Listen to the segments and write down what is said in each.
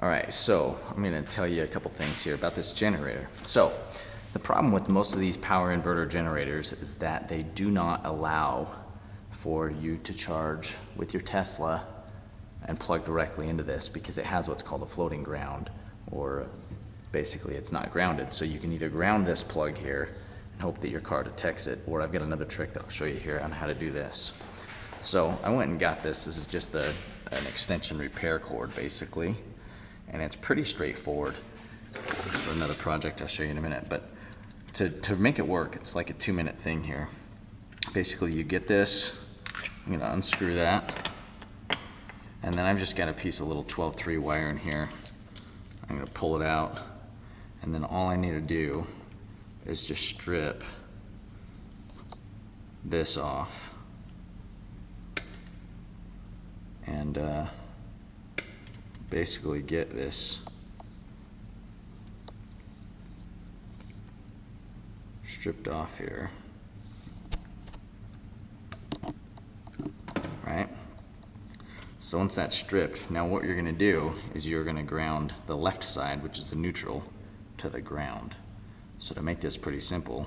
All right, so I'm gonna tell you a couple things here about this generator. So the problem with most of these power inverter generators is that they do not allow for you to charge with your Tesla and plug directly into this because it has what's called a floating ground, or basically it's not grounded. So you can either ground this plug here and hope that your car detects it, or I've got another trick that I'll show you here on how to do this. So I went and got this. This is just an extension repair cord basically, and it's pretty straightforward. This is for another project I'll show you in a minute, but to make it work, it's like a 2-minute thing here. Basically you get this, I'm gonna unscrew that, and then I've just got a piece of little 12-3 wire in here. I'm gonna pull it out, and then all I need to do is just strip this off and basically get this stripped off here, right? So once that's stripped, now what you're gonna do is you're gonna ground the left side, which is the neutral, to the ground. So to make this pretty simple,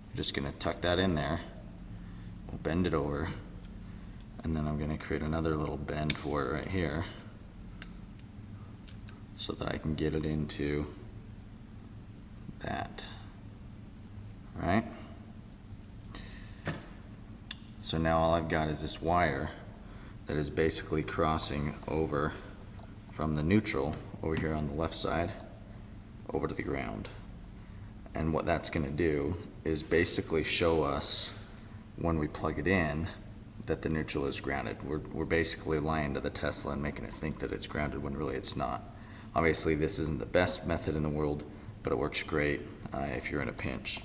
you're just gonna tuck that in there, we'll bend it over, and then I'm gonna create another little bend for it right here so that I can get it into that, right? So now all I've got is this wire that is basically crossing over from the neutral over here on the left side over to the ground. And what that's gonna do is basically show us when we plug it in that the neutral is grounded. We're basically lying to the Tesla and making it think that it's grounded when really it's not. Obviously this isn't the best method in the world, but it works great if you're in a pinch.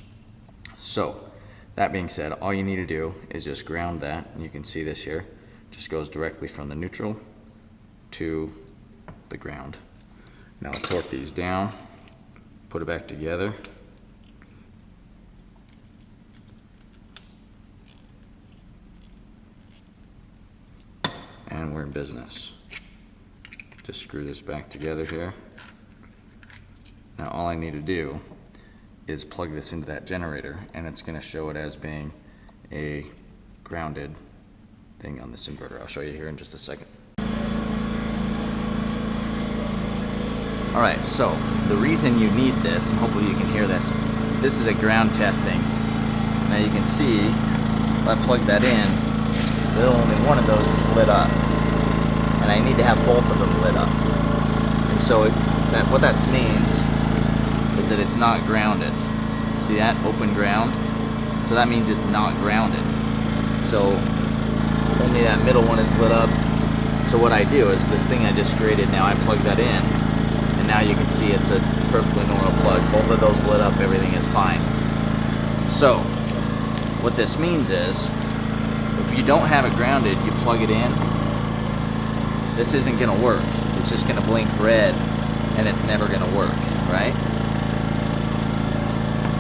So that being said, all you need to do is just ground that, and you can see this here, just goes directly from the neutral to the ground. Now I'll torque these down, put it back together. And we're in business. Just screw this back together here. Now all I need to do is plug this into that generator, and it's gonna show it as being a grounded thing on this inverter. I'll show you here in just a second. All right, so the reason you need this, and hopefully you can hear this, this is a ground testing. Now you can see, if I plug that in, only one of those is lit up, and I need to have both of them lit up. And so what that means is that it's not grounded. See that open ground? So that means it's not grounded. So only that middle one is lit up. So what I do is this thing I just created, now I plug that in, and now you can see it's a perfectly normal plug. Both of those lit up, everything is fine. So what this means is, if you don't have it grounded, you plug it in, this isn't gonna work. It's just gonna blink red, and it's never gonna work, right?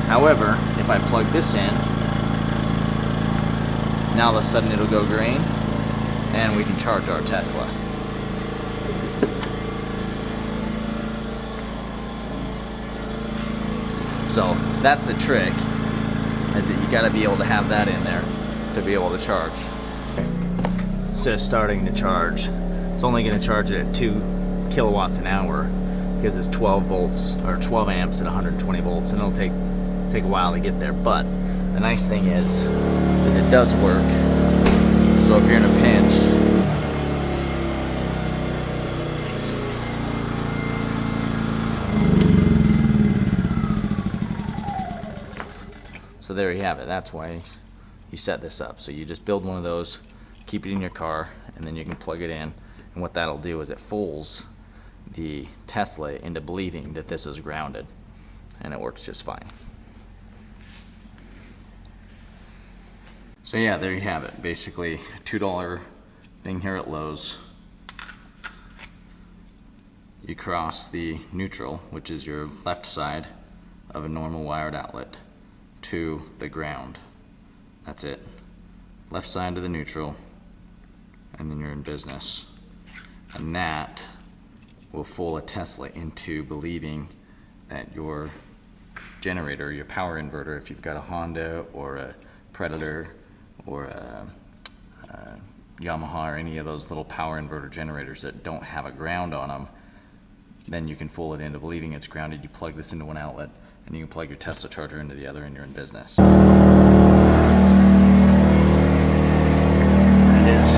However, if I plug this in, now all of a sudden it'll go green, and we can charge our Tesla. So that's the trick, is that you gotta be able to have that in there to be able to charge. Instead of starting to charge, it's only going to charge it at 2 kilowatts an hour because it's 12 volts or 12 amps at 120 volts, and it'll take a while to get there. But the nice thing is it does work. So if you're in a pinch, so there you have it. That's why you set this up. So you just build one of those, keep it in your car, and then you can plug it in. And what that'll do is it fools the Tesla into believing that this is grounded, and it works just fine. So yeah, there you have it. Basically a $2 thing here at Lowe's. You cross the neutral, which is your left side of a normal wired outlet, to the ground. That's it. Left side to the neutral, and then you're in business. And that will fool a Tesla into believing that your generator, your power inverter, if you've got a Honda or a Predator or a Yamaha or any of those little power inverter generators that don't have a ground on them, then you can fool it into believing it's grounded. You plug this into one outlet and you can plug your Tesla charger into the other and you're in business. It is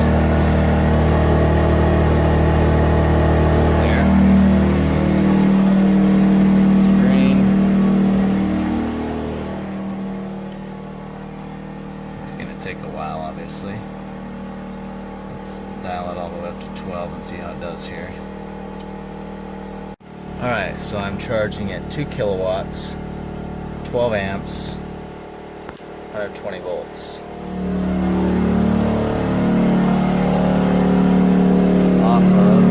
there. It's green. It's gonna take a while, obviously. Let's dial it all the way up to 12 and see how it does here. Alright, so I'm charging at 2 kilowatts, 12 amps, 120 volts. Off of